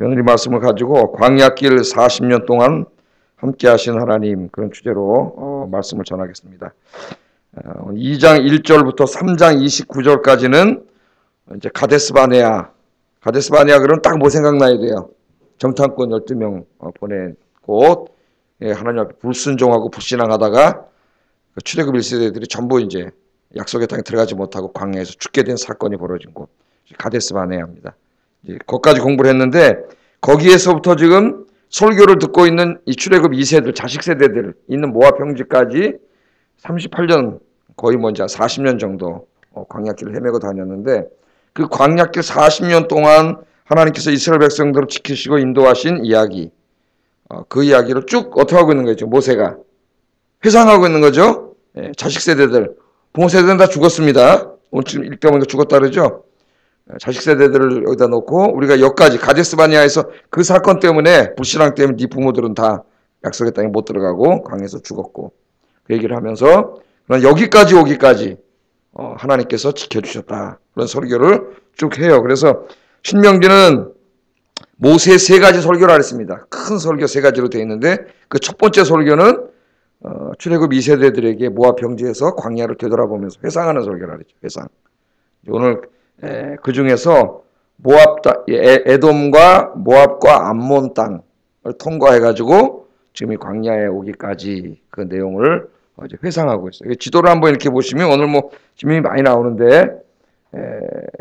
오늘 이 말씀을 가지고 광야길 40년 동안 함께 하신 하나님, 그런 주제로 말씀을 전하겠습니다. 2장 1절부터 3장 29절까지는 이제 가데스바네아 그러면 딱 뭐 생각나야 돼요? 정탐꾼 12명 보낸 곳, 하나님 앞에 불순종하고 불신앙하다가 출애굽 1세대들이 전부 이제 약속의 땅에 들어가지 못하고 광야에서 죽게 된 사건이 벌어진 곳, 가데스바네아입니다. 거기까지 공부를 했는데, 거기에서부터 지금 설교를 듣고 있는 이 출애굽 2세들, 자식 세대들 있는 모압 평지까지 38년, 거의 먼저 40년 정도 광야길을 헤매고 다녔는데, 그 광야길 40년 동안 하나님께서 이스라엘 백성들을 지키시고 인도하신 이야기, 그 이야기를 쭉 어떻게 하고 있는 거죠? 모세가 회상하고 있는 거죠. 자식 세대들, 부모 세대는 다 죽었습니다. 오늘 지금 읽다 보니까 죽었다 그러죠. 자식 세대들을 여기다 놓고 우리가 여기까지 가데스바네아에서 그 사건 때문에, 불신앙 때문에 네 부모들은 다 약속의 땅에 못 들어가고 광야에서 죽었고, 그 얘기를 하면서 여기까지 오기까지 하나님께서 지켜주셨다, 그런 설교를 쭉 해요. 그래서 신명기는 모세 3가지 설교를 했습니다. 큰 설교 3가지로 되어 있는데, 그 첫 번째 설교는 출애굽 2세대들에게 모압 평지에서 광야를 되돌아보면서 회상하는 설교를 하죠. 회상. 오늘 그 중에서 에돔과 모압과 암몬 땅을 통과해가지고 지금 이 광야에 오기까지 그 내용을 이제 회상하고 있어요. 지도를 한번 이렇게 보시면 오늘 뭐 지명이 많이 나오는데,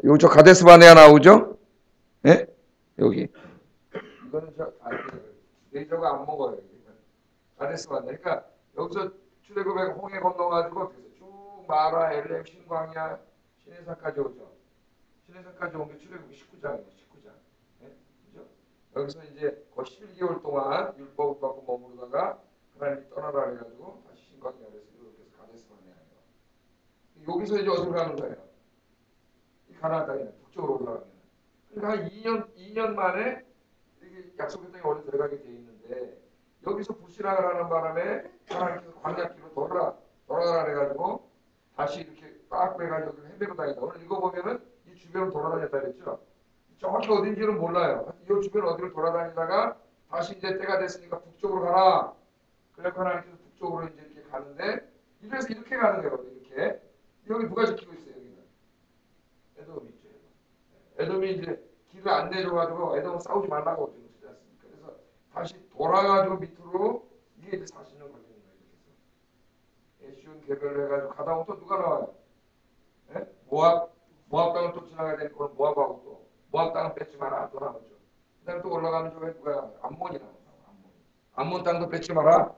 여기 저 가데스바네아 나오죠? 예? 여기. 이거는 저가 안 먹어요. 가데스바네아. 그러니까 여기서 출애굽에 홍해 건너가지고 쭉 마라, 엘렘, 신광야, 시내산까지 오죠. 시내산까지 온 게 출애굽 19장이에요. 19장. 네? 그죠? 여기서 이제 거의 11개월 동안 율법을 받고 머무르다가 하나님이 떠나라 해가지고 다시 신광야에서 이렇게 해서 가데스바네아예요. 여기서 이제 어디로 가는 거예요? 이 가나안 땅에 북쪽으로 올라가면. 그러니까 한 2년 만에 이게 약속의 땅에 원래 들어가게 돼 있는데, 여기서 불신앙을 하는 바람에 하나님께서 광야길로 돌아가라 해가지고 다시 이렇게 빡 빼가지고 헤매고 다니다. 오늘 읽어보면은 이 주변을 돌아다녔다 그랬죠. 정확히 어딘지는 몰라요. 이 주변 어디를 돌아다니다가 다시 이제 때가 됐으니까 북쪽으로 가라. 그래서 하나님께서 북쪽으로 이제 이렇게 가는데, 이래서 이렇게 가는 거예요. 이렇게. 여기 누가 지키고 있어요? 여기는 에돔이 있죠. 에돔이 이제 길을 안 내줘가지고 에돔은 싸우지 말라고 지금 그러지 않습니까? 그래서 다시 돌아가지고 밑으로, 이게 이제 40년 걸리는 거예요. 에시온 개별로 해가지고 가다 보면 또 누가 나와요? 예? 모압 땅을 또 지나가야 되니까 오늘 모압하고 또 모압 땅을 뺏지 마라, 또 나오죠. 그 다음에 또 올라가는 쪽에 누가 나와요? 암몬이 나와요. 암몬 땅도 뺏지 마라.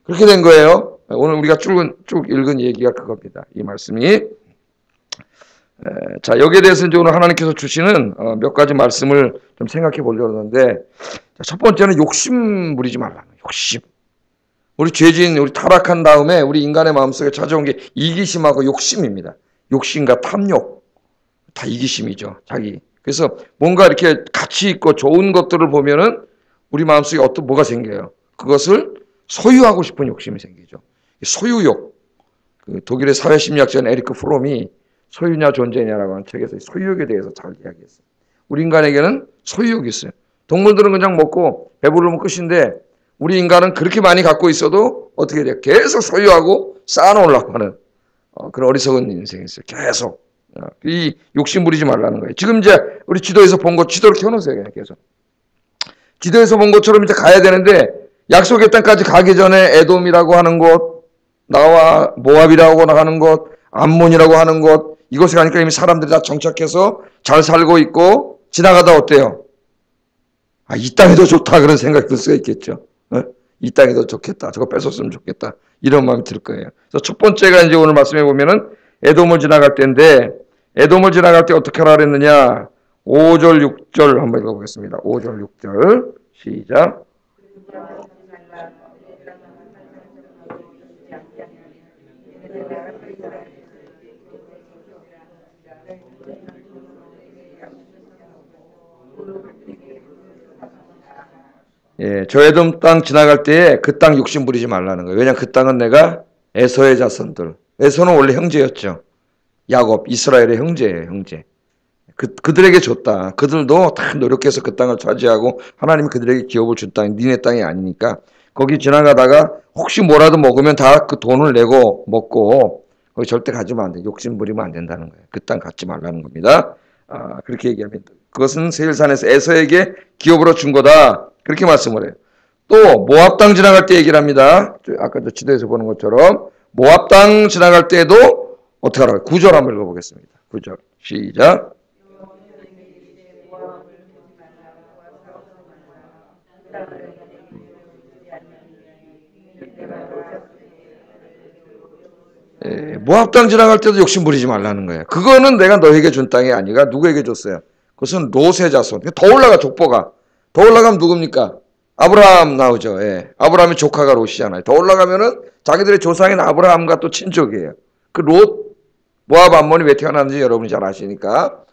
그렇게 된 거예요. 오늘 우리가 쭉 읽은 얘기가 그겁니다. 이 말씀이. 자, 여기에 대해서 이제 오늘 하나님께서 주시는 몇 가지 말씀을 좀 생각해 보려고 하는데, 첫 번째는 욕심 부리지 말라는 거예요. 욕심. 우리 죄진, 우리 타락한 다음에 우리 인간의 마음속에 찾아온 게 이기심하고 욕심입니다. 욕심과 탐욕, 다 이기심이죠. 자기. 그래서 뭔가 이렇게 가치 있고 좋은 것들을 보면은 우리 마음속에 뭐가 생겨요. 그것을 소유하고 싶은 욕심이 생기죠. 소유욕. 그 독일의 사회심리학자인 에리크 프롬이 소유냐 존재냐라고 하는 책에서 소유욕에 대해서 잘 이야기했어요. 우리 인간에게는 소유욕이 있어요. 동물들은 그냥 먹고 배부르면 끝인데, 우리 인간은 그렇게 많이 갖고 있어도 어떻게 돼요? 계속 소유하고 쌓아놓으려고 하는 그런 어리석은 인생이 있어요. 계속. 이 욕심 부리지 말라는 거예요. 지금 이제 우리 지도에서 본 것, 지도를 켜놓으세요. 그냥 계속. 지도에서 본 것처럼 이제 가야 되는데, 약속의 땅까지 가기 전에 에돔이라고 하는 곳, 나와 모압이라고 하는 곳, 암몬이라고 하는 곳, 이곳에 가니까 이미 사람들이 다 정착해서 잘 살고 있고, 지나가다 어때요? 이 땅이 더 좋다, 그런 생각이 들 수가 있겠죠. 이 땅이 더 좋겠다, 저거 뺏었으면 좋겠다, 이런 마음이 들 거예요. 그래서 첫 번째가 이제 오늘 말씀해 보면은 에돔을 지나갈 때인데, 에돔을 지나갈 때 어떻게 하라 그랬느냐? 5절 6절 한번 읽어보겠습니다. 5절 6절 시작. 저 에돔 땅 지나갈 때에 그 땅 욕심 부리지 말라는 거예요. 왜냐하면 그 땅은 내가 에서의 자손들, 에서는 원래 형제였죠. 야곱, 이스라엘의 형제예요, 형제. 그들에게 줬다. 그들도 다 노력해서 그 땅을 차지하고 하나님이 그들에게 기업을 준 땅이 니네 땅이 아니니까 거기 지나가다가 혹시 뭐라도 먹으면 다 그 돈을 내고 먹고 거기 절대 가지면 안 돼. 욕심 부리면 안 된다는 거예요. 그 땅 갖지 말라는 겁니다. 그렇게 얘기합니다. 그것은 세일산에서 에서에게 기업으로 준 거다. 그렇게 말씀을 해요. 또 모압 땅 지나갈 때 얘기를 합니다. 아까 저 지도에서 보는 것처럼 모압 땅 지나갈 때도 어떻게 하라고요? 9절 한번 읽어보겠습니다. 9절 시작. 모압 땅 지나갈 때도 욕심 부리지 말라는 거예요. 그거는 내가 너에게 준 땅이 아니라 누구에게 줬어요? 그것은 롯의 자손. 더 올라가 족보가. 더 올라가면 누굽니까? 아브라함 나오죠. 예. 아브라함의 조카가 롯이잖아요. 더 올라가면은 자기들의 조상인 아브라함과 또 친족이에요. 그 롯, 모압 암몬이 왜 태어났는지 여러분이 잘 아시니까.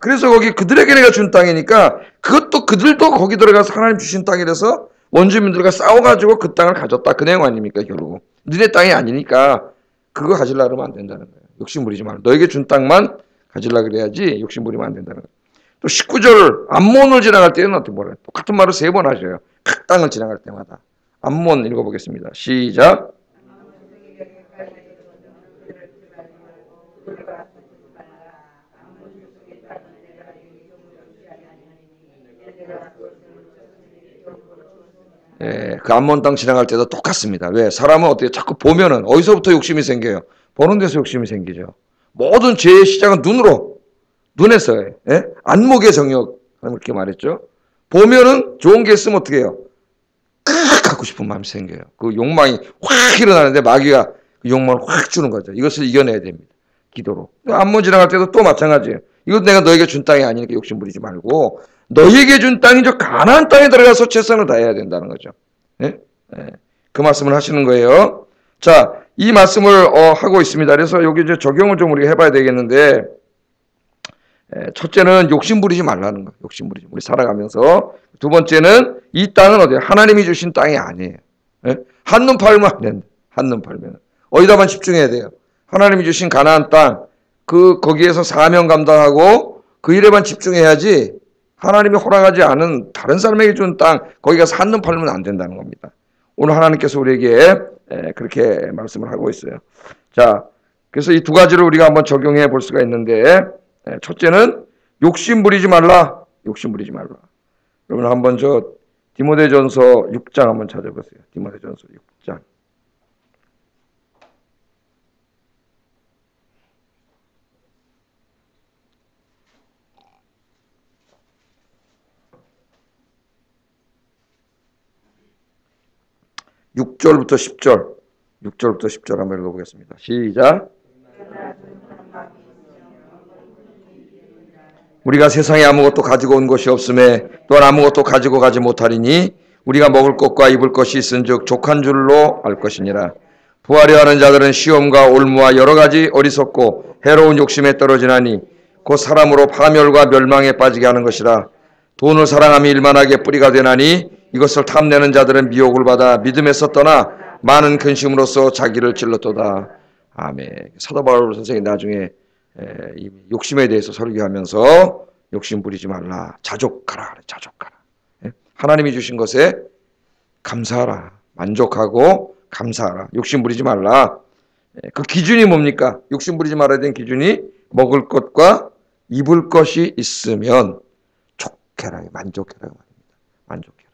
그래서 거기 그들에게 내가 준 땅이니까 그것도 그들도 거기 들어가서 하나님 주신 땅이라서 원주민들과 싸워가지고 그 땅을 가졌다. 그 내용 아닙니까 결국. 너네 땅이 아니니까 그거 가지려고 하면 안 된다는 거예요. 욕심 부리지 말고. 너에게 준 땅만 가지려고 그래야지 욕심 부리면 안 된다는 거예요. 또 19절 암몬을 지나갈 때는 어떻게 뭐래요? 똑같은 말을 3번 하셔요. 각 땅을 지나갈 때마다. 암몬 읽어보겠습니다. 시작. 그 암몬 땅 지나갈 때도 똑같습니다. 왜? 사람은 어떻게 자꾸 보면은 어디서부터 욕심이 생겨요? 보는 데서 욕심이 생기죠. 모든 죄의 시작은 눈에서요. 예? 안목의 정욕 그렇게 말했죠. 보면은 좋은 게 있으면 어떻게 해요? 갖고 싶은 마음이 생겨요. 그 욕망이 확 일어나는데 마귀가 그 욕망을 확 주는 거죠. 이것을 이겨내야 됩니다. 기도로. 암몬 지나갈 때도 또 마찬가지예요. 이것 내가 너에게 준 땅이 아니니까 욕심 부리지 말고 너에게 준 땅이 저 가나안 땅에 들어가서 최선을 다해야 된다는 거죠. 예? 그 말씀을 하시는 거예요. 자, 이 말씀을 하고 있습니다. 그래서 여기 이제 적용을 좀 우리가 해봐야 되겠는데 첫째는 욕심 부리지 말라는 거예요. 욕심 부리지. 우리 살아가면서. 두 번째는 이 땅은 어디예요? 하나님이 주신 땅이 아니에요. 예? 한눈 팔면 안 된다. 한눈 팔면. 어디다만 집중해야 돼요. 하나님이 주신 가나안 땅, 거기에서 사명 감당하고 그 일에만 집중해야지 하나님이 허락하지 않은 다른 사람에게 준 땅, 거기 가서 한눈 팔면 안 된다는 겁니다. 오늘 하나님께서 우리에게 그렇게 말씀을 하고 있어요. 자, 그래서 이 두 가지를 우리가 한번 적용해 볼 수가 있는데, 첫째는 욕심 부리지 말라. 욕심 부리지 말라. 여러분 한번 디모데전서 6장 한번 찾아보세요. 디모데전서 6장. (6절부터 10절) 6절부터 10절 한번 읽어보겠습니다. 시작. 우리가 세상에 아무것도 가지고 온 것이 없음에 또한 아무것도 가지고 가지 못하리니 우리가 먹을 것과 입을 것이 있은즉 족한 줄로 알 것이니라. 부하려 하는 자들은 시험과 올무와 여러 가지 어리석고 해로운 욕심에 떨어지나니 곧 사람으로 파멸과 멸망에 빠지게 하는 것이라. 돈을 사랑함이 일만하게 뿌리가 되나니 이것을 탐내는 자들은 미혹을 받아 믿음에서 떠나 많은 근심으로써 자기를 찔렀도다. 아멘. 사도 바울 선생이 나중에 이 욕심에 대해서 설교하면서 욕심 부리지 말라. 자족하라. 자족하라. 하나님이 주신 것에 감사하라. 만족하고 감사하라. 욕심 부리지 말라. 그 기준이 뭡니까? 욕심 부리지 말아야 되는 기준이 먹을 것과 입을 것이 있으면 족해라. 만족해라. 만족해라.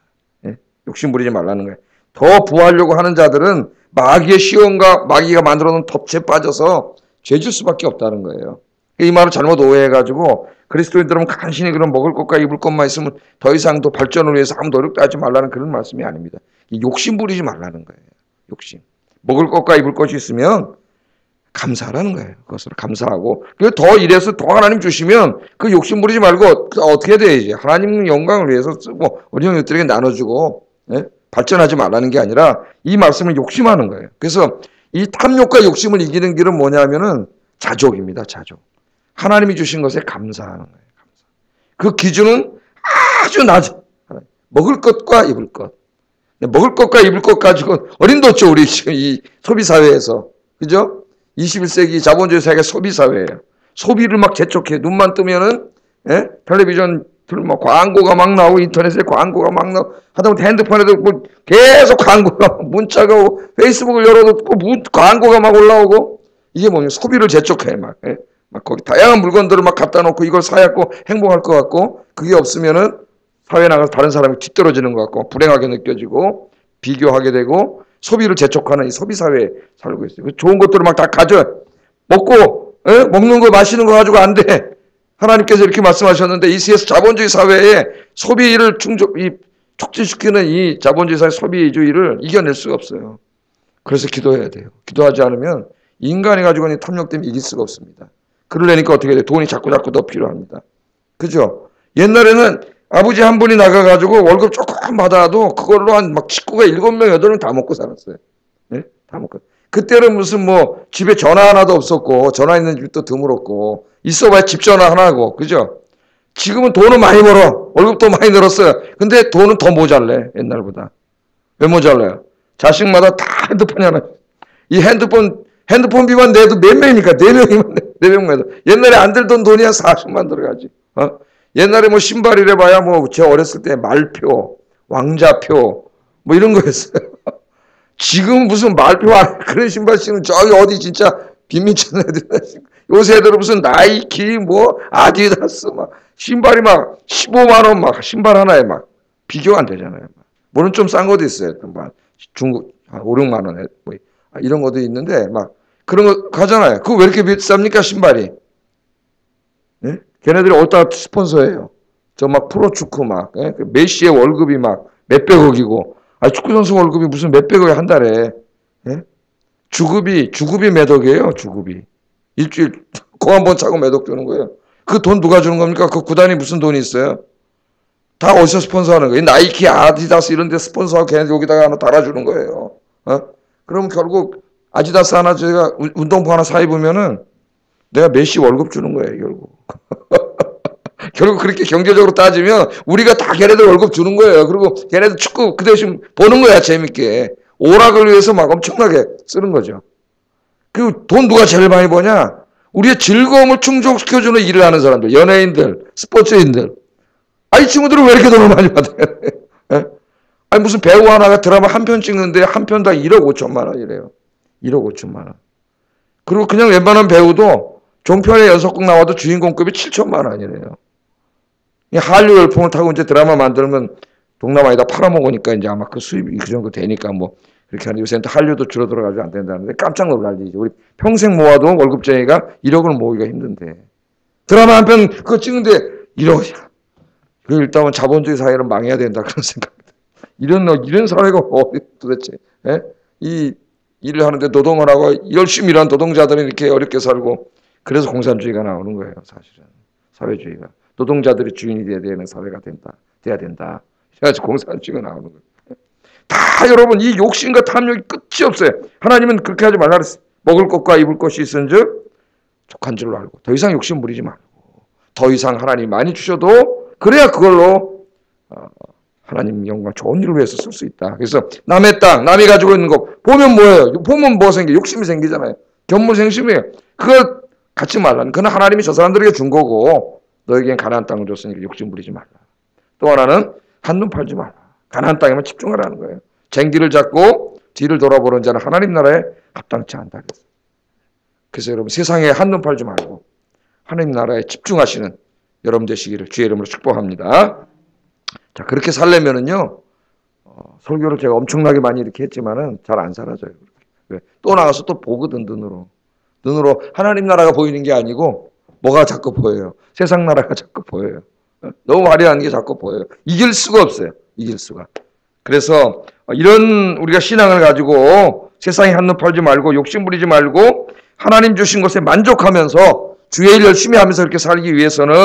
욕심 부리지 말라는 거예요. 더 부하려고 하는 자들은 마귀의 시험과 마귀가 만들어 놓은 덫에 빠져서 죄질 수밖에 없다는 거예요. 이 말을 잘못 오해해가지고 그리스도인들은 간신히 그런 먹을 것과 입을 것만 있으면 더 이상 더 발전을 위해서 아무 노력도 하지 말라는 그런 말씀이 아닙니다. 욕심 부리지 말라는 거예요. 욕심. 먹을 것과 입을 것이 있으면 감사하라는 거예요. 그것을 감사하고 더 이래서 더 하나님 주시면 그 욕심 부리지 말고 어떻게 돼야지 하나님 영광을 위해서 쓰고 우리 형님들에게 나눠주고 발전하지 말라는 게 아니라 이 말씀을 욕심하는 거예요. 그래서 이 탐욕과 욕심을 이기는 길은 뭐냐면은 자족입니다. 자족. 하나님이 주신 것에 감사하는 거예요. 감사. 그 기준은 아주 낮아. 먹을 것과 입을 것. 먹을 것과 입을 것 가지고 어림도 없죠. 우리 지금 이 소비사회에서. 그죠? 21세기 자본주의 사회가 소비사회예요. 소비를 막 재촉해. 눈만 뜨면은 예? 텔레비전 틀면 광고가 막 나오고 인터넷에 광고가 막 나오고 하다못해 핸드폰에도 뭐 계속 광고가 문자가 오고 페이스북을 열어도 광고가 막 올라오고 이게 뭐냐 소비를 재촉해 막. 예? 막 거기 다양한 물건들을 막 갖다 놓고 이걸 사야고 행복할 것 같고 그게 없으면은 사회에 나가서 다른 사람이 뒤떨어지는 것 같고 불행하게 느껴지고 비교하게 되고 소비를 재촉하는 이 소비 사회에 살고 있어요. 좋은 것들을 막 다 가져 먹고 먹는 거 마시는 거 가지고 안 돼. 하나님께서 이렇게 말씀하셨는데 이 자본주의 사회에 소비를 촉진시키는 이 자본주의 사회 소비주의를 이겨낼 수가 없어요. 그래서 기도해야 돼요. 기도하지 않으면 인간이 가지고 있는 탐욕 때문에 이길 수가 없습니다. 그러려니까 어떻게 돼요? 돈이 자꾸 더 필요합니다. 그죠? 옛날에는 아버지 한 분이 나가가지고 월급 조금 받아도 그걸로 한 막 식구가 7명, 8명 다 먹고 살았어요. 네? 다 먹고. 그때는 무슨 뭐 집에 전화 하나도 없었고 전화 있는 집도 드물었고 있어봐야 집 전화 하나고 그죠? 지금은 돈은 많이 벌어. 월급도 많이 늘었어요. 근데 돈은 더 모자래 옛날보다. 왜 모자라요? 자식마다 다 핸드폰이 하나. 이 핸드폰 비만 내도 몇 명이니까 4명이면 4명만 해도 옛날에 안 들던 돈이 한 40만 들어가지. 옛날에 뭐 신발이래 봐야 뭐 제가 어렸을 때 말표, 왕자표 뭐 이런 거였어요. 지금 무슨 말표 안 그런 신발 신으면 저기 어디 진짜 빈민촌 애들 요새 애들은 무슨 나이키 뭐 아디다스 막 신발이 막 15만 원 막 신발 하나에 막 비교가 안 되잖아요. 물론 좀 싼 것도 있어요. 막 중국 한 5, 6만 원에 뭐 이런 것도 있는데 막 그런 거 가잖아요. 그거 왜 이렇게 비쌉니까 신발이? 예? 걔네들이 어디다 스폰서예요. 저 막 프로축구 막 그 메시의 월급이 막 몇백억이고 축구 선수 월급이 무슨 몇백억이 한 달에 예? 주급이 몇 억이에요. 주급이 일주일 코 한 번 차고 몇 억 주는 거예요. 그 돈 누가 주는 겁니까? 그 구단이 무슨 돈이 있어요? 다 어디서 스폰서하는 거예요? 나이키, 아디다스 이런 데 스폰서하고 걔네들 여기다가 하나 달아주는 거예요. 그럼 결국 아디다스 하나 제가 운동복 하나 사 입으면은 내가 메시 월급 주는 거예요. 결국. 결국 그렇게 경제적으로 따지면 우리가 다 걔네들 월급 주는 거예요. 그리고 걔네들 축구 그 대신 보는 거야 재밌게. 오락을 위해서 막 엄청나게 쓰는 거죠. 그 돈 누가 제일 많이 버냐? 우리의 즐거움을 충족시켜주는 일을 하는 사람들, 연예인들, 스포츠인들. 이 친구들은 왜 이렇게 돈을 많이 받아요? 아니 무슨 배우 하나가 드라마 한 편 찍는데 한 편당 1억 5천만 원이래요. 1억 5천만 원. 그리고 그냥 웬만한 배우도 종편에 연속극 나와도 주인공급이 7천만 원이래요. 한류 열풍을 타고 이제 드라마 만들면 동남아에다 팔아먹으니까 이제 아마 그 수입이 그 정도 되니까 뭐 그렇게 하는데 요새는 한류도 줄어들어가지고 안 된다는데 깜짝 놀랄 일이죠. 우리 평생 모아도 월급쟁이가 1억을 모으기가 힘든데 드라마 한 편 그거 찍는데 1억이야. 그 일단은 자본주의 사회는 망해야 된다 그런 생각입니다. 이런 사회가 어디 도대체 이 일을 하는데 노동을 하고 열심히 일하는 노동자들은 이렇게 어렵게 살고 그래서 공산주의가 나오는 거예요. 사실은 사회주의가. 노동자들이 주인이 돼야 되는 사회가 돼야 된다. 그래가지고 공산주의가 나오는 거예요. 다 여러분 이 욕심과 탐욕이 끝이 없어요. 하나님은 그렇게 하지 말라 그랬어요. 먹을 것과 입을 것이 있은즉 족한 줄로 알고 더 이상 욕심 부리지 말고 더 이상 하나님 많이 주셔도 그래야 그걸로 하나님 영광 좋은 일을 위해서 쓸 수 있다. 그래서 남의 땅 남이 가지고 있는 거 보면 뭐예요? 보면 뭐 생겨? 욕심이 생기잖아요. 견물생심이에요. 그걸 갖지 말라는. 그건 하나님이 저 사람들에게 준 거고 너에겐 가나안 땅을 줬으니까 욕심 부리지 말라. 또 하나는 한눈 팔지 말라. 가나안 땅에만 집중하라는 거예요. 쟁기를 잡고 뒤를 돌아보는 자는 하나님 나라에 합당치 않다. 그래서 여러분 세상에 한눈 팔지 말고 하나님 나라에 집중하시는 여러분 되시기를 주의 이름으로 축복합니다. 자 그렇게 살려면은요 설교를 제가 엄청나게 많이 이렇게 했지만은 잘 안 사라져요. 왜? 또 나가서 또 보거든 눈으로 하나님 나라가 보이는 게 아니고 뭐가 자꾸 보여요. 세상 나라가 자꾸 보여요. 너무 화려한 게 자꾸 보여요. 이길 수가 없어요. 이길 수가. 그래서 이런 우리가 신앙을 가지고 세상에 한눈 팔지 말고 욕심 부리지 말고 하나님 주신 것에 만족하면서 주의 일 열심히 하면서 이렇게 살기 위해서는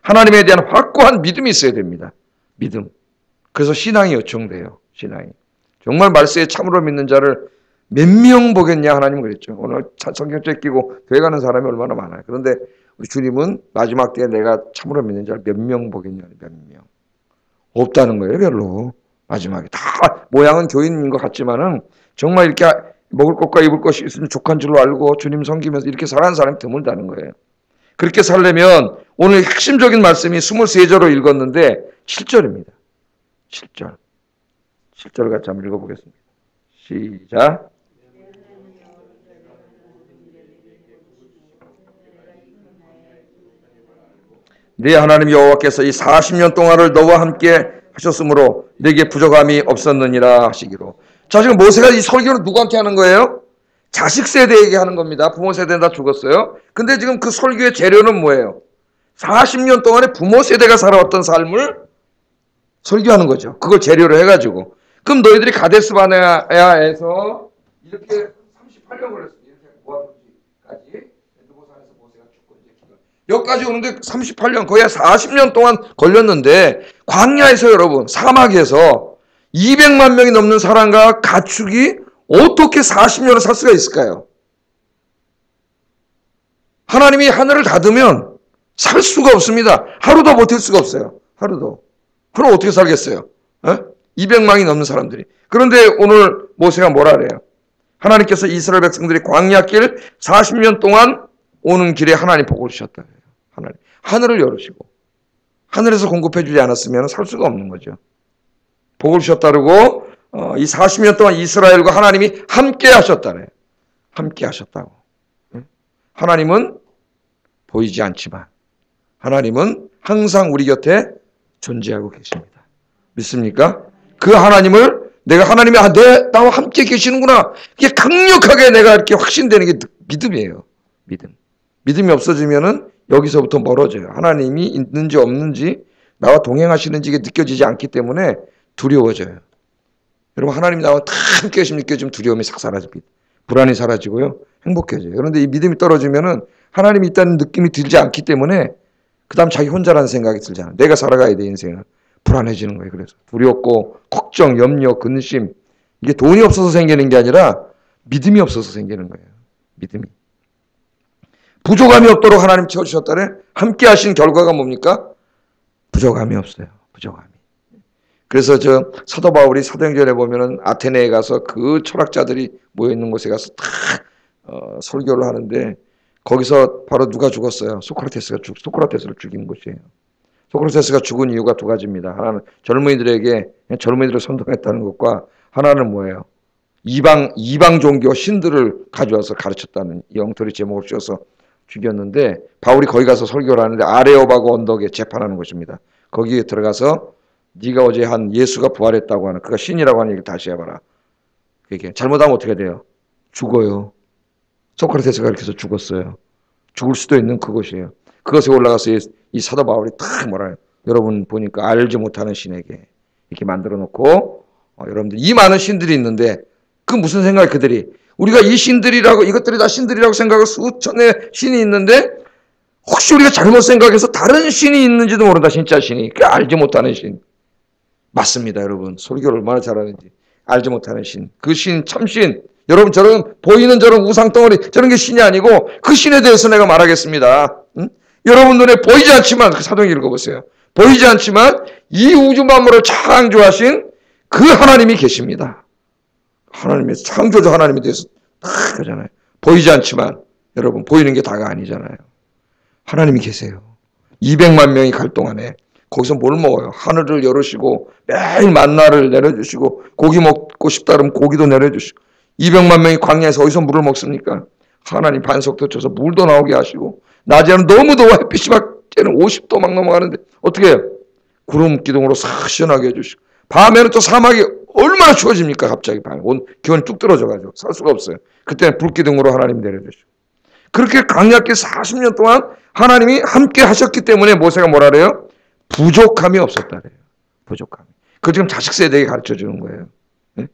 하나님에 대한 확고한 믿음이 있어야 됩니다. 믿음. 그래서 신앙이 요청돼요. 신앙이. 정말 말세에 참으로 믿는 자를 몇 명 보겠냐 하나님은 그랬죠. 오늘 성경책 끼고 교회 가는 사람이 얼마나 많아요. 그런데 우리 주님은 마지막 때에 내가 참으로 믿는 자를 몇 명 보겠냐. 몇 명. 없다는 거예요. 별로. 마지막에. 다 모양은 교인인 것 같지만은 정말 이렇게 먹을 것과 입을 것이 있으면 족한 줄로 알고 주님 섬기면서 이렇게 살아가는 사람이 드물다는 거예요. 그렇게 살려면 오늘 핵심적인 말씀이 23절로 읽었는데 7절입니다. 7절. 7절 같이 한번 읽어보겠습니다. 시작. 네 하나님 여호와께서 이 40년 동안을 너와 함께 하셨으므로 네게 부족함이 없었느니라 하시기로. 자, 지금 모세가 이 설교를 누구한테 하는 거예요? 자식 세대에게 하는 겁니다. 부모 세대는 다 죽었어요. 근데 지금 그 설교의 재료는 뭐예요? 40년 동안에 부모 세대가 살아왔던 삶을 설교하는 거죠. 그걸 재료로 해가지고. 그럼 너희들이 가데스 바네아에서 이렇게 38년 걸렸습니다. 이렇게 모아두기까지. 에드보산에서 모세가 죽고 이제 여기까지 오는데 38년, 거의 40년 동안 걸렸는데 광야에서 여러분, 사막에서 200만 명이 넘는 사람과 가축이 어떻게 40년을 살 수가 있을까요? 하나님이 하늘을 닫으면 살 수가 없습니다. 하루도 버틸 수가 없어요. 하루도. 그럼 어떻게 살겠어요? 200만이 넘는 사람들이. 그런데 오늘 모세가 뭐라 그래요? 하나님께서 이스라엘 백성들이 광야길 40년 동안 오는 길에 하나님 복을 주셨다. 하나님. 하늘을 열으시고 하늘에서 공급해 주지 않았으면 살 수가 없는 거죠. 복을 주셨다고 이 40년 동안 이스라엘과 하나님이 함께 하셨다네. 함께 하셨다고. 하나님은 보이지 않지만 하나님은 항상 우리 곁에 존재하고 계십니다. 믿습니까? 그 하나님을 내가 하나님이 나와 함께 계시는구나. 이게 강력하게 내가 이렇게 확신되는 게 믿음이에요. 믿음. 믿음이 없어지면은 여기서부터 멀어져요. 하나님이 있는지 없는지 나와 동행하시는지 이게 느껴지지 않기 때문에 두려워져요. 여러분 하나님이 나와 다 함께 계시면 느껴지면 두려움이 싹 사라집니다. 불안이 사라지고요. 행복해져요. 그런데 이 믿음이 떨어지면은 하나님이 있다는 느낌이 들지 않기 때문에 그 다음 자기 혼자라는 생각이 들잖아요. 내가 살아가야 돼 인생을. 불안해지는 거예요. 그래서 두렵고 걱정, 염려, 근심 이게 돈이 없어서 생기는 게 아니라 믿음이 없어서 생기는 거예요. 믿음이. 부족함이 없도록 하나님 채워주셨다네. 함께 하신 결과가 뭡니까? 부족함이 없어요. 부족함이. 그래서 저 사도 바울이 사도행전에 보면은 아테네에 가서 그 철학자들이 모여있는 곳에 가서 다 설교를 하는데 거기서 바로 누가 죽었어요? 소크라테스를 죽인 곳이에요. 소크라테스가 죽은 이유가 두 가지입니다. 하나는 젊은이들을 선동했다는 것과 하나는 뭐예요? 이방 종교 신들을 가져와서 가르쳤다는 영토리 제목을 지어서 죽였는데 바울이 거기 가서 설교를 하는데 아레오바고 언덕에 재판하는 곳입니다. 거기에 들어가서 네가 어제 한 예수가 부활했다고 하는 그가 신이라고 하는 얘기를 다시 해봐라. 그게 잘못하면 어떻게 돼요? 죽어요. 소크라테스가 이렇게 해서 죽었어요. 죽을 수도 있는 그것이에요. 그것에 올라가서 이 사도 바울이 딱 뭐라 해요. 여러분 보니까 알지 못하는 신에게 이렇게 만들어 놓고 여러분들 이 많은 신들이 있는데 그 무슨 생각이 그들이 우리가 이 신들이라고 이것들이 다 신들이라고 생각하고 수천의 신이 있는데 혹시 우리가 잘못 생각해서 다른 신이 있는지도 모른다. 진짜 신이. 그 알지 못하는 신. 맞습니다. 여러분. 설교를 얼마나 잘하는지. 알지 못하는 신. 그 신 참신. 여러분 저런 보이는 저런 우상덩어리 저런 게 신이 아니고 그 신에 대해서 내가 말하겠습니다. 응? 여러분 눈에 보이지 않지만 그 사도행 읽어보세요. 보이지 않지만 이 우주 만물을 창조하신 그 하나님이 계십니다. 하나님의 창조주 하나님에 대해서 다 그러잖아요. 보이지 않지만 여러분 보이는 게 다가 아니잖아요. 하나님이 계세요. 200만 명이 갈 동안에 거기서 뭘 먹어요? 하늘을 열으시고 매일 만나를 내려주시고 고기 먹고 싶다 그러면 고기도 내려주시고 200만 명이 광야에서 어디서 물을 먹습니까? 하나님 반석도 쳐서 물도 나오게 하시고 낮에는 너무 더워 햇빛이 막 쟤는 50도 막 넘어가는데 어떻게 해요? 구름 기둥으로 싹 시원하게 해주시고 밤에는 또 사막이 얼마나 추워집니까? 갑자기 밤에 기온이 뚝 떨어져가지고 살 수가 없어요. 그때는 불기둥으로 하나님 내려주시고 그렇게 광야길 40년 동안 하나님이 함께 하셨기 때문에 모세가 뭐라 그래요? 부족함이 없었다 그래요. 부족함이. 그거 지금 자식 세대에게 가르쳐 주는 거예요. 네?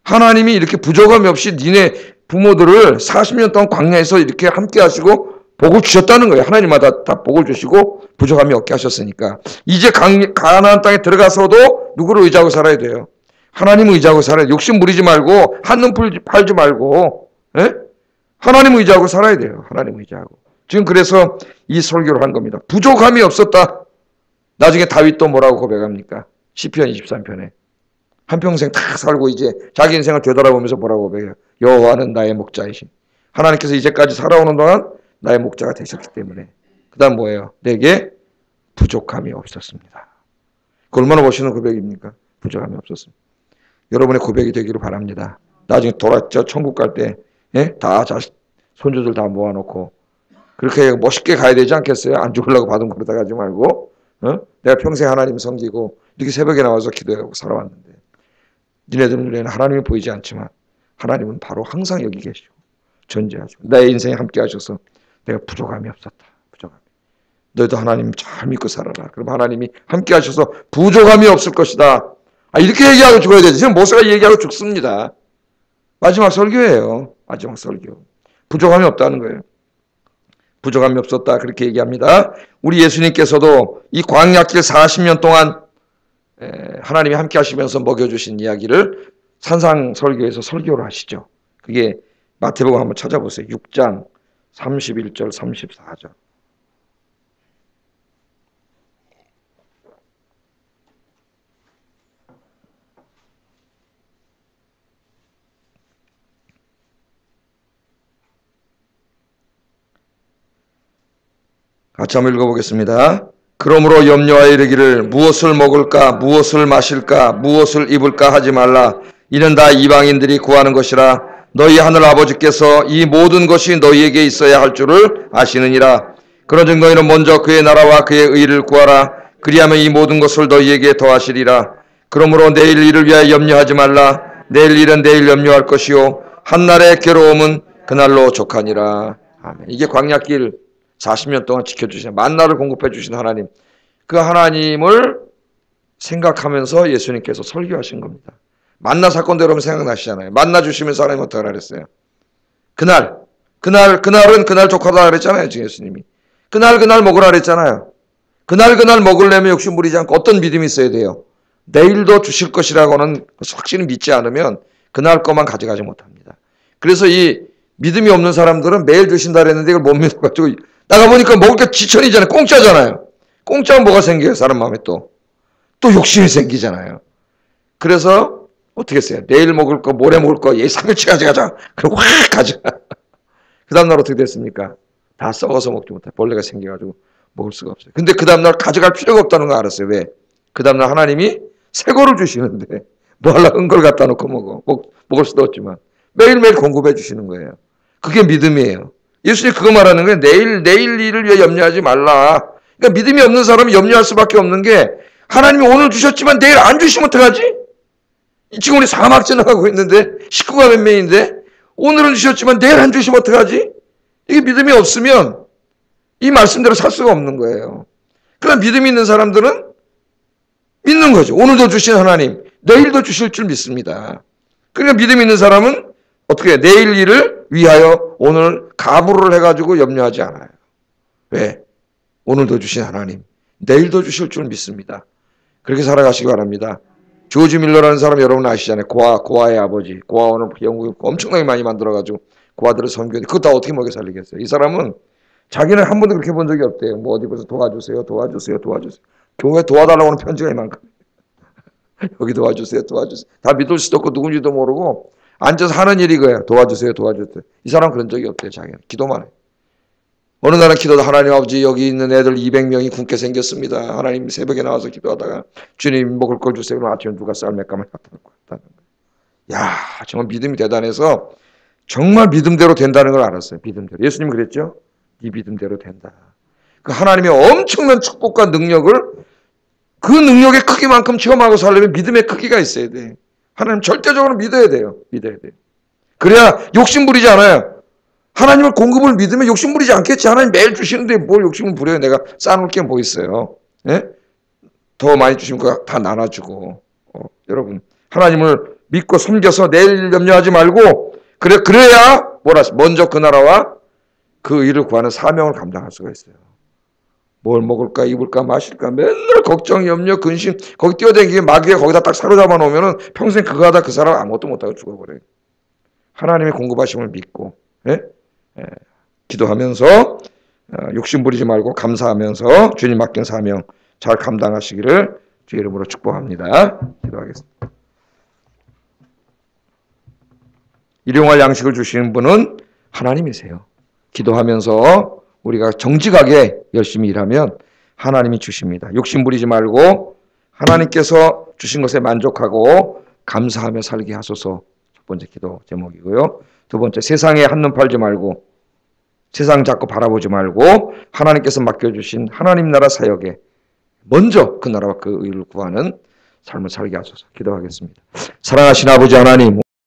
하나님이 이렇게 부족함이 없이 니네 부모들을 40년 동안 광야에서 이렇게 함께 하시고 복을 주셨다는 거예요. 하나님마다 다 복을 주시고 부족함이 없게 하셨으니까 이제 가나안 땅에 들어가서도 누구를 의지하고 살아야 돼요? 하나님을 의지하고 살아야 돼요. 욕심 부리지 말고 한눈 팔지 말고 예? 하나님을 의지하고 살아야 돼요. 하나님을 의지하고. 지금 그래서 이 설교를 한 겁니다. 부족함이 없었다. 나중에 다윗도 뭐라고 고백합니까? 시편 23편에. 한평생 다 살고 이제 자기 인생을 되돌아보면서 뭐라고 고백해요? 여호와는 나의 목자이신. 하나님께서 이제까지 살아오는 동안 나의 목자가 되셨기 때문에 그 다음 뭐예요? 내게 부족함이 없었습니다. 그 얼마나 멋있는 고백입니까? 부족함이 없었습니다. 여러분의 고백이 되기를 바랍니다. 나중에 저 천국 갈 때, 예? 다 자식, 손주들 다 모아놓고, 그렇게 멋있게 가야 되지 않겠어요? 안 죽으려고 받은 그러다 가지 말고, 내가 평생 하나님 섬기고, 이렇게 새벽에 나와서 기도하고 살아왔는데, 니네들 눈에는 하나님이 보이지 않지만, 하나님은 바로 항상 여기 계시고, 존재하시고, 나의 인생에 함께 하셔서, 내가 부족함이 없었다. 부족함이. 너희도 하나님 잘 믿고 살아라. 그럼 하나님이 함께 하셔서 부족함이 없을 것이다. 이렇게 얘기하고 죽어야 되지. 지금 모세가 얘기하고 죽습니다. 마지막 설교예요. 마지막 설교. 부족함이 없다는 거예요. 부족함이 없었다. 그렇게 얘기합니다. 우리 예수님께서도 이 광야길 40년 동안 하나님이 함께 하시면서 먹여주신 이야기를 산상설교에서 설교를 하시죠. 그게 마태복음 한번 찾아보세요. 6장 31절 34절. 같이 한번 읽어보겠습니다. 그러므로 염려하여 이르기를 무엇을 먹을까 무엇을 마실까 무엇을 입을까 하지 말라. 이는 다 이방인들이 구하는 것이라. 너희 하늘 아버지께서 이 모든 것이 너희에게 있어야 할 줄을 아시느니라. 그런즉 너희는 먼저 그의 나라와 그의 의를 구하라. 그리하면 이 모든 것을 너희에게 더하시리라. 그러므로 내일 일을 위하여 염려하지 말라. 내일 일은 내일 염려할 것이요 한날의 괴로움은 그날로 족하니라. 아멘. 이게 광야길 40년 동안 지켜주신 만나를 공급해 주신 하나님, 그 하나님을 생각하면서 예수님께서 설교하신 겁니다. 만나 사건도 여러분 생각나시잖아요. 만나 주시면서 하나님 어떻게 그랬어요? 그날은 그날 족하다 그랬잖아요. 지금 예수님이. 그날 먹으라 그랬잖아요. 그날 먹으려면 욕심 부리지 않고 어떤 믿음이 있어야 돼요? 내일도 주실 것이라고는 확실히 믿지 않으면 그날 것만 가져가지 못합니다. 그래서 이 믿음이 없는 사람들은 매일 주신다 그랬는데 이걸 못 믿어가지고 나가보니까 먹을 게 지천이잖아요. 공짜잖아요. 공짜면 뭐가 생겨요? 사람 마음에 또 욕심이 생기잖아요. 그래서 어떻게 했어요? 내일 먹을 거, 모레 먹을 거, 얘 3일치 가져가자. 그럼 확 가져가. 그 다음날 어떻게 됐습니까? 다 썩어서 먹지 못해. 벌레가 생겨가지고 먹을 수가 없어요. 근데 그 다음날 가져갈 필요가 없다는 거 알았어요. 왜? 그 다음날 하나님이 새 거를 주시는데 뭐 하려고 은 걸 갖다 놓고 먹을 수도 없지만 매일매일 공급해 주시는 거예요. 그게 믿음이에요. 예수님이 그거 말하는 거예요. 내일 일을 위해 염려하지 말라. 그러니까 믿음이 없는 사람이 염려할 수밖에 없는 게 하나님이 오늘 주셨지만 내일 안 주시면 어떡하지? 지금 우리 사막 지나가고 있는데 식구가 몇 명인데 오늘은 주셨지만 내일 안 주시면 어떡하지? 이게 믿음이 없으면 이 말씀대로 살 수가 없는 거예요. 그러나 믿음이 있는 사람들은 믿는 거죠. 오늘도 주신 하나님, 내일도 주실 줄 믿습니다. 그러니까 믿음 있는 사람은 어떻게 해요? 내일 일을 위하여 오늘 가부를 해가지고 염려하지 않아요. 왜? 오늘도 주신 하나님, 내일도 주실 줄 믿습니다. 그렇게 살아가시기 바랍니다. 조지 밀러라는 사람 여러분 아시잖아요. 고아의 아버지. 고아 오늘 영국에 엄청나게 많이 만들어가지고 고아들을 섬기는데 그거 다 어떻게 먹여 살리겠어요? 이 사람은 자기는 한 번도 그렇게 본 적이 없대요. 뭐 어디 가서 도와주세요. 교회 도와달라고 하는 편지가 이만큼. 여기 도와주세요. 다 믿을 수도 없고 누군지도 모르고 앉아서 하는 일이 그거예요. 도와주세요. 이 사람 그런 적이 없대요. 자기는. 기도만 해. 어느 날은 기도도 하나님 아버지 여기 있는 애들 200명이 굶게 생겼습니다. 하나님 새벽에 나와서 기도하다가 주님 먹을 걸 주세요. 그럼 아침에 누가 쌀 몇 가마를 갖다 놓고 왔다는 거예요. 야 정말 믿음이 대단해서 정말 믿음대로 된다는 걸 알았어요. 믿음대로. 예수님 그랬죠? 네 믿음대로 된다. 그 하나님의 엄청난 축복과 능력을 그 능력의 크기만큼 체험하고 살려면 믿음의 크기가 있어야 돼. 하나님 절대적으로 믿어야 돼요. 그래야 욕심 부리지 않아요. 하나님을 공급을 믿으면 욕심 부리지 않겠지. 하나님 매일 주시는데 뭘 욕심을 부려요. 내가 쌓아놓을 게 뭐 있어요. 예? 더 많이 주시면 그거 다 나눠주고. 여러분 하나님을 믿고 섬겨서 내일 염려하지 말고 그래야 먼저 그 나라와 그 일을 구하는 사명을 감당할 수가 있어요. 뭘 먹을까 입을까 마실까 맨날 걱정 염려 근심 거기 뛰어다니게 마귀가 거기다 딱 사로잡아 놓으면 평생 그거 하다 그 사람 아무것도 못하고 죽어버려요. 하나님의 공급하심을 믿고 기도하면서 욕심 부리지 말고 감사하면서 주님 맡긴 사명 잘 감당하시기를 주의 이름으로 축복합니다. 기도하겠습니다. 일용할 양식을 주시는 분은 하나님이세요. 기도하면서 우리가 정직하게 열심히 일하면 하나님이 주십니다. 욕심 부리지 말고 하나님께서 주신 것에 만족하고 감사하며 살게 하소서. 첫 번째 기도 제목이고요. 두 번째, 세상에 한눈 팔지 말고 세상 자꾸 바라보지 말고 하나님께서 맡겨주신 하나님 나라 사역에 먼저 그 나라와 그 의를 구하는 삶을 살게 하소서. 기도하겠습니다. 사랑하신 아버지 하나님,